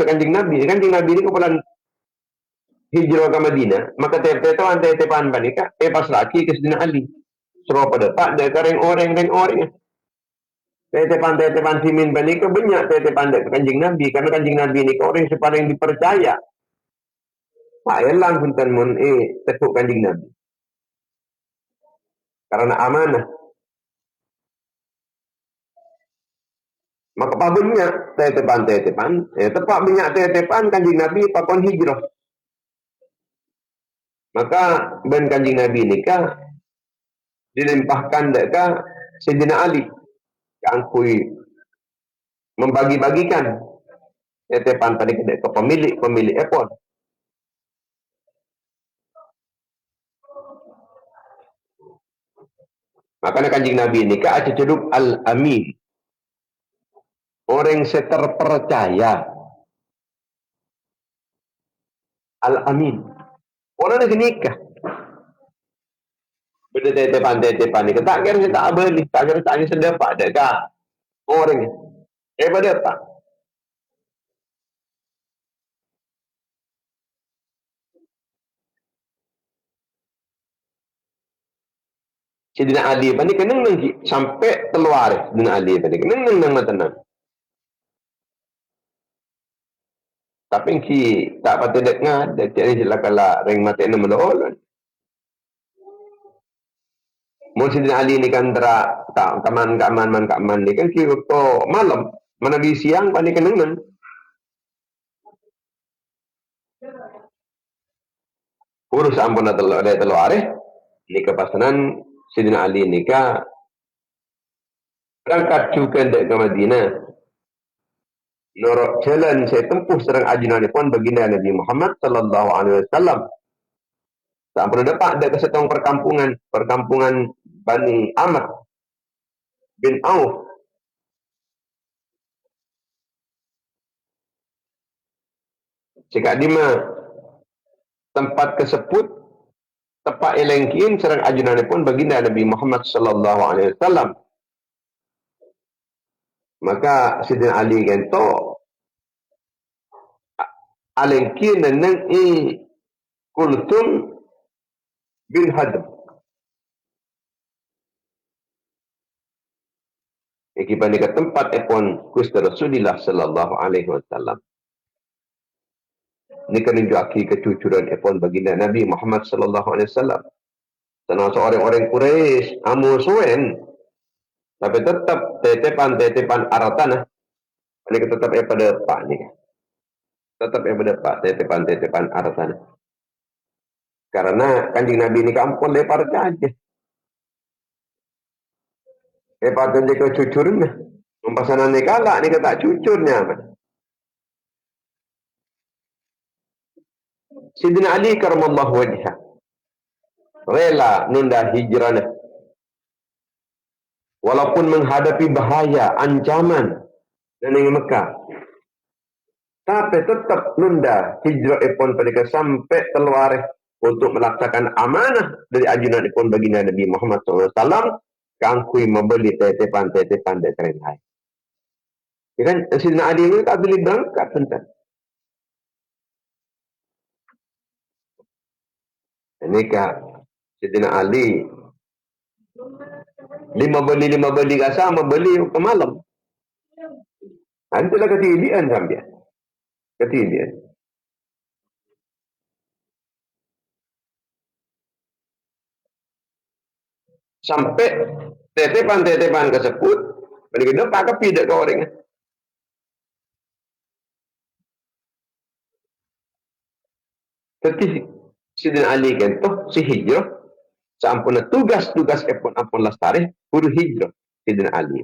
[SPEAKER 1] Kanjeng Nabi. Kanjeng Nabi ini kepulan hijrah ke Madinah, maka tetepan panika pas lagi ke Sayyidina Ali. Suruh pada pak dekat orang. Tetepan simin panika banyak tetepan dekat Kanjeng Nabi karena Kanjeng Nabi ini orang yang paling dipercaya. Pak elang punten mun tekuk Kanjeng Nabi. Karena amanah. Maka pabunya tetepan, tepat minyak tetepan Kanjeng Nabi pakon hijrah. Maka ben Kanjeng Nabi nikah dilimpahkan dekat Sayyidina Ali keangkui membagi-bagikan tetepan tadi ke pemilik epon. Makanya Kanjeng Nabi nikah aja ceduk Al-Amin. Orang yang terpercaya. Al-Amin. Orang yang nikah. Benda tetepan ni. Tak kira saya tak beli. Tak kira tak sedapat dekat. Orang. Pada apa? Sayyidina Ali ni kenang sampai keluar. Sayyidina Ali ni kenang tenang. Tapi ki tak patut dengar dak ni silakala ring mate ne melolon. Mun Sayyidina Ali ni kan tera tak kaman ni kan ki waktu malam mana bi siang pani kenengan. Urus ampun ada telur ni kepasanan Sayyidina Ali ni ka berangkat juga ke Madinah. Norok jalan saya tempuh serang ajunan pun baginda Nabi Muhammad sallallahu alaihi wasallam. Sampai dapat ada kesetong perkampungan Bani Amr bin Auf. Jika dima tempat kesebut tempat elengkin serang ajunan pun baginda Nabi Muhammad sallallahu alaihi wasallam. Maka Sayyidina Ali gento alengkin nang Kulthum bin Hadm. Iki ke tempat epon Gusti Rasulullah sallallahu alaihi wasallam. Ini kan menunjukkan kejujuran epon baginda Nabi Muhammad sallallahu alaihi wasallam. Tanah seorang Quraisy amusuen tapi tetap tetepan aratan. Ini tetap pada pak ni. Tetap pada pak tetepan aratan. Karena Kanjeng Nabi ini kampung lepar saja. Lepar saja kejujuran. Pasanan ni kalak ni kata cucurnya. Sidina Ali karamallahu wajhah rela nunda hijrah walaupun menghadapi bahaya, ancaman dari Mekah. Tapi tetap nunda hijrah ipun pada sampai keluar untuk melaksanakan amanah dari ajunan ipun baginda Nabi Muhammad SAW. Kangkui membeli tetepan-tetepan dari keren lain. Ya kan, Sidina Ali itu tak boleh berangkat tentang. Ini kak Sidina Ali lima beli kasa membeli ke malam. Itulah ketidian sampai. Ketidian. Sampai tetepan-tetepan tersebut begitu pakai pidak ke orang. Tapi Sidina Ali kan toh si hijrah sampun tugas-tugas ampun lestari kudu hijrah Sidina Ali.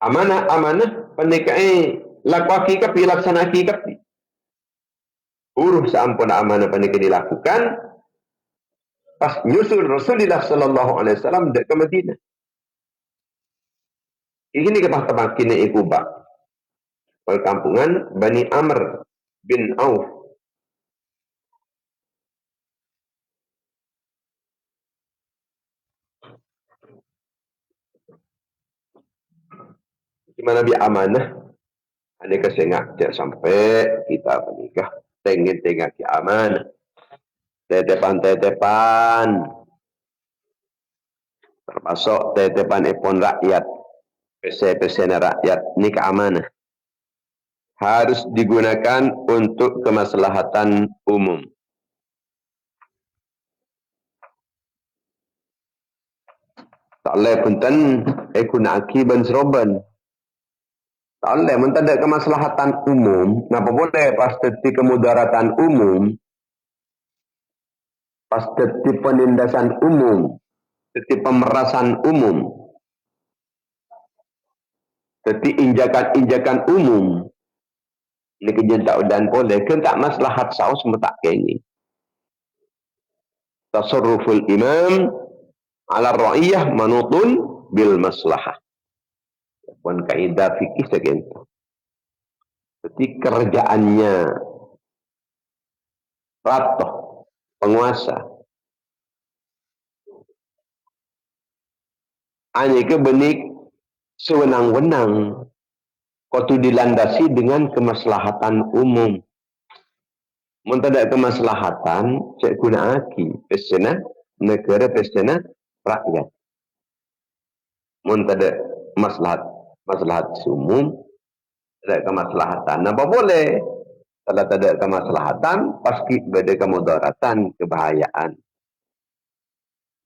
[SPEAKER 1] Amanah pernikahan laku hakikah pilaksana hakikah. Uruh sampun amanah pernikahan dilakukan pas nyusul Rasulullah sallallahu alaihi wasallam ke Madinah. Ini kepah kini Iqubah. Perkampungan Bani Amr bin Auf. Gimana bi amanah? Ada kesengak sampai kita menikah. Tengah ki amanah. Tetepan termasuk tetepan ipun rakyat, pese-pesena rakyat ini keamanah harus digunakan untuk kemaslahatan umum. Tak boleh punten guna akiban seroban. Tak boleh mun ada kemaslahatan umum, napa boleh pasti kemudaratan umum, pasti penindasan umum, pasti pemerasan umum, pasti injakan-injakan umum. Ini kejentak dan boleh kan tak maslahat saus metak ini. Tasarruful imam ala ra'iyah manutun bil maslahah. Pun kaidah fikih segitu. Jadi kerjaannya ratuh penguasa. Hanya ke benik sewenang-wenang. Kau dilandasi dengan kemaslahatan umum. Mun tidak kemaslahatan, saya guna aki pesena negara pesena rakyat. Mun tidak maslahat umum, tidak kemaslahatan. Apa boleh? Kalau tidak kemaslahatan, pasti ada kemudaratan, kebahayaan,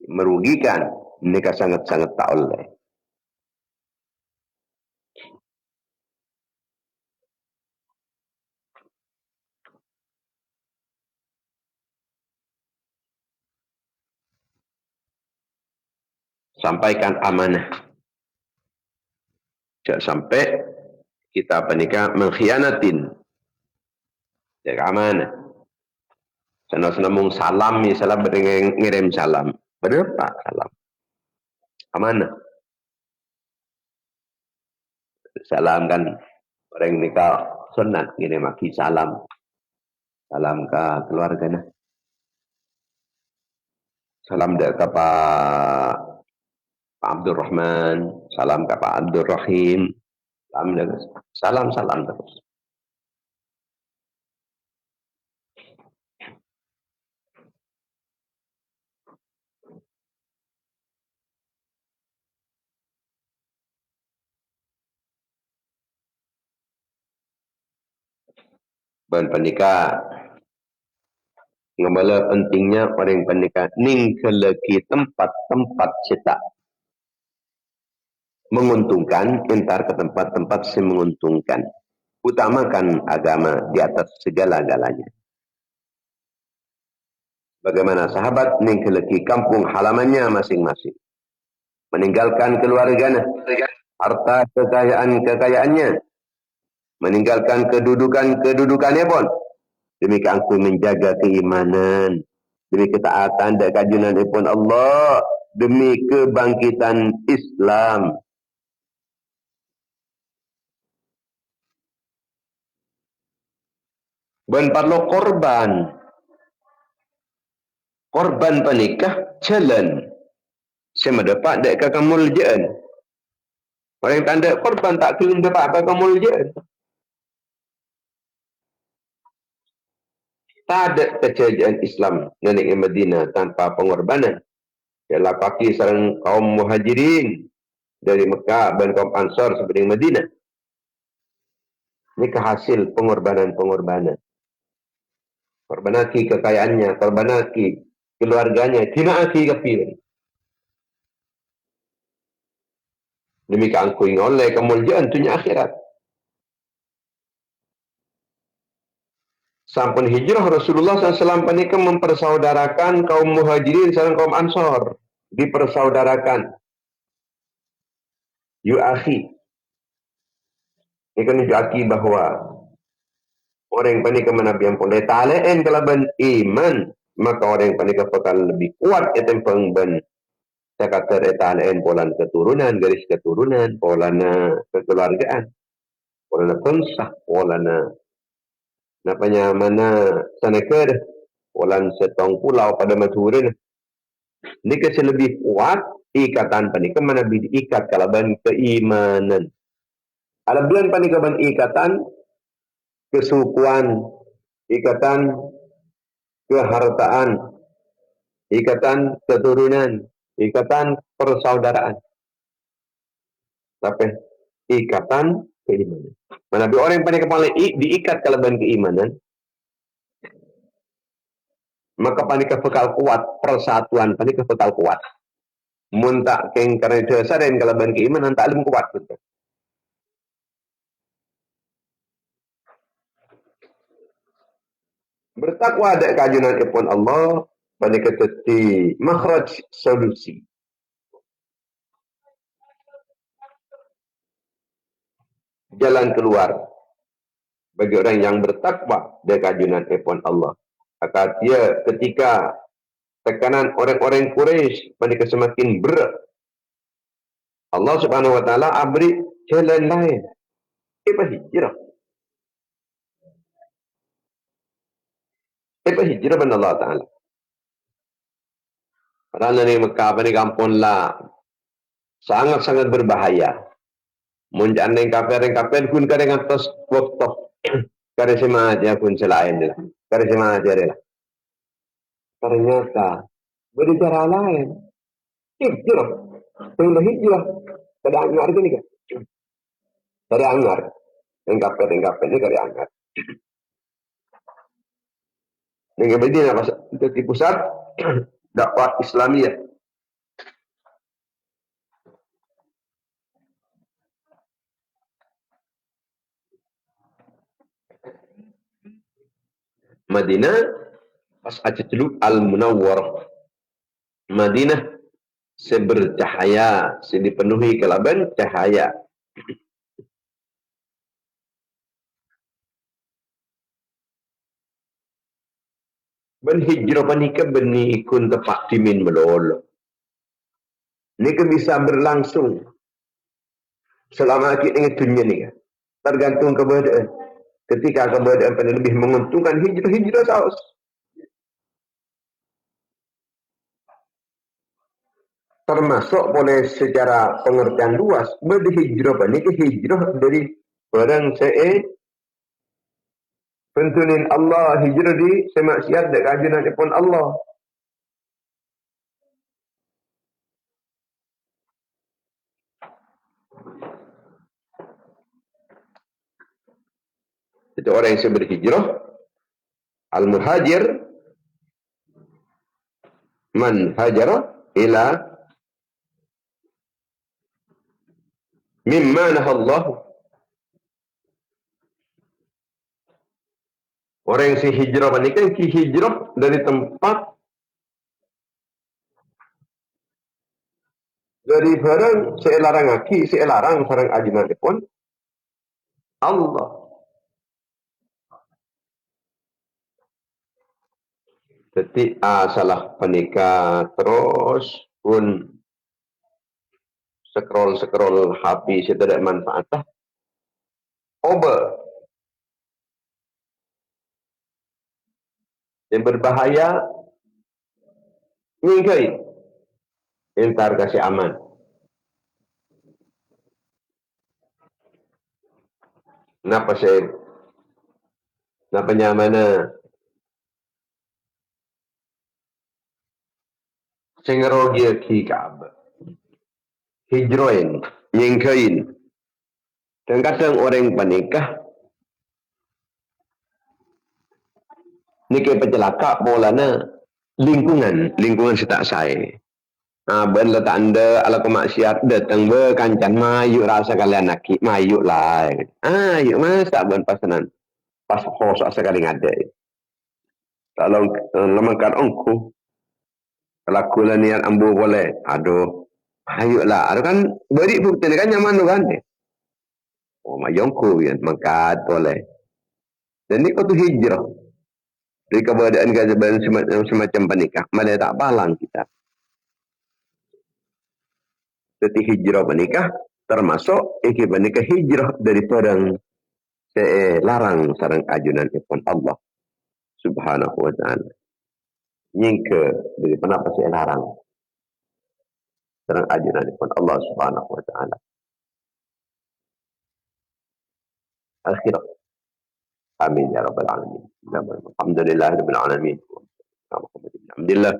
[SPEAKER 1] merugikan. Ini sangat-sangat tak oleh. Sampaikan amanah. Jangan sampai kita menikah mengkhianatin jaga amanah. Senang-senang salam, misalnya ngirim salam. Berapa salam? Amanah. Salam kan orang nikah sunat ngirim lagi salam. Salam ke keluarganya. Salam ke Pak Abdul Rahman, salam ke Pak Abdul Rahim, salam terus. Dan pernikah, ngembala pentingnya orang pernikah ning keleki tempat-tempat cetak menguntungkan, entar ke tempat-tempat yang menguntungkan. Utamakan agama di atas segala-galanya. Bagaimana sahabat ning keleki kampung halamannya masing-masing. meninggalkan keluarganya, harta kekayaannya, meninggalkan kedudukannya pun, demi keangkuh menjaga keimanan, demi ketaatan dan kajunan pun Allah, demi kebangkitan Islam. Ben perlu korban panikah jalan sama dapat dek kekamuljaan. Orang yang tak ada korban tak kelin dapat kekamuljaan. Tak ada kejayaan Islam nenek Madinah tanpa pengorbanan. Ialah kaki sarang kaum muhajirin dari Mekah dan kaum Ansar seperti Madinah. Ini kehasil pengorbanan-pengorbanan. Korbanaki kekayaannya, korbanaki keluarganya, tinaaki kafirin. Demi keangkuing oleh kemuliaan dunia akhirat. Sampun hijrah Rasulullah SAW panika mempersaudarakan kaum muhajirin dan kaum ansor. Dipersaudarakan. Yu akhi. Ini kan yu akhi bahwa orang yang panika menabian pun ta'alain kalaban iman. Maka orang yang panika bakal lebih kuat itu pengben. Saya kata ta'alain polan keturunan, garis keturunan, polana kekeluargaan. Polana pengsah, polana napanya mana sanakar walan setong pulau pada maturin ni kasi lebih kuat ikatan panika mana diikat kalaban keimanan alabian panika ban ikatan kesukuan ikatan kehartaan ikatan keturunan ikatan persaudaraan tapi ikatan keimanan. Mana orang yang panik paling diikat kalaban keimanan, maka panik bekal kuat persatuan, panik bekal kuat. Muntak keng karena dasar dan kalaban keimanan tak lebih kuat betul. Bertakwa ada kajunan ipun Allah, panik keteti makhraj solusi. Jalan keluar bagi orang yang bertakwa dari kajunan ipun Allah. Maka dia ketika tekanan orang-orang Quraisy pada semakin berat, Allah Subhanahu Wa Taala beri jalan lain. Apa hijrah? Apa hijrah dengan Allah Taala? Karena ni Mekah ni kampung lah sangat-sangat berbahaya. Munjan yang kafir pun kadang atas waktu kadang sama aja pun selain dia, kadang sama aja dia. Ternyata berbicara lain. Hijrah, tunggu hijrah. Kada angar ni kan? Kada angar. Yang kafir ni kada angar. Yang Madinah di pusat dakwah Islamiyah. Madinah pas aja dulu Al-Munawwarah. Madinah sebercahaya, dipenuhi kelaban cahaya. Ben hijrah panika beni ikun tepak timin melolo. Ini bisa berlangsung selama kita dengan dunia ni. Tergantung keberadaan. Ketika keberadaan pada lebih menguntungkan hijrah saus. Termasuk boleh secara pengertian luas berhijrah panika hijrah dari barang pentunin Allah hijrah di semaksiat dan kajunan pun Allah. Itu orang yang berhijrah. Al-muhajir man hajara ila mimma nahallahu. Orang yang si hijrah panika ki hijrah dari tempat dari barang selarang aki, selarang sarang ajunan pun Allah. Jadi salah penikah terus pun scroll HP tidak manfaat lah. Oba yang berbahaya nyingkai entar kasih aman. Kenapa saya? Kenapa nyamana? Sengerogia kikab. Hijroin, nyingkain. Dan kadang orang panikah niki pencelaka polana lingkungan setak saya. Ben letak anda ala kemaksiat datang be kancan mayu rasa kalian naki mayu lah. Yuk mas tak ben pasanan pas khosa sekali ngadai. Kalau lemakan ongku kalau kula niat ambu boleh aduh ayo lah aduh kan beri bukti kan nyaman tu kan oh mayongku ya mangkat boleh dan ni kau tu hijrah dari keberadaan keadaan semacam panikah malah tak palang kita. Jadi hijrah menikah termasuk menikah hijrah dari perang larang sarang ajunan ipun Allah subhanahu wa ta'ala. Nyingke dari kenapa saya larang sarang ajunan ipun Allah subhanahu wa ta'ala. Akhirah. Amin ya rabbal alamin. Alhamdulillah rabbil alamin. Alhamdulillah.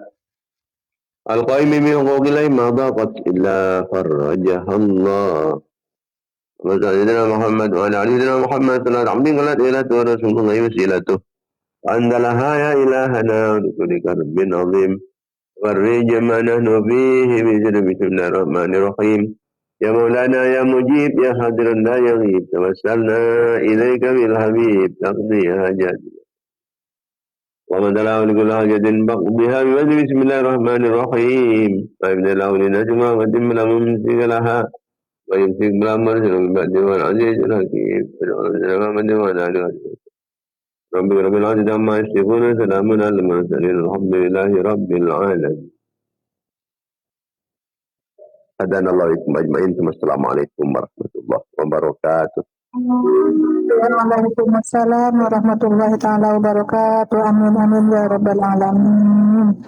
[SPEAKER 1] Al-qaim min huquqillah ma daqat illa farajah Allah. وسيدنا محمد وعلى سيدنا محمد صلى الله عليه وسلم ورسول الله وسيلته وأنت لها يا إلهنا ولكل كرب عظيم فرج ما نحن فيه بسم الله الرحمن الرحيم يا مولانا يا مجيب يا حاضر لا يغيب توسلنا إليك بالحبيب تقضي حاجاتنا ومن دلاه لكل حاجة بقضيها بسم الله الرحمن الرحيم وابن له لنجمع وتم له ممسك لها ويمسك بالأمر من بعد والعزيز الحكيم رب رب العزيز عما يشركون سلام على المرسلين الحمد لله رب العالمين. هدانا الله وإياكم أجمعين. السلام عليكم ورحمة الله وبركاته.
[SPEAKER 2] Waalaikumsalam warahmatullahi taala wabarakatuh. Amin amin ya rabbal alamin.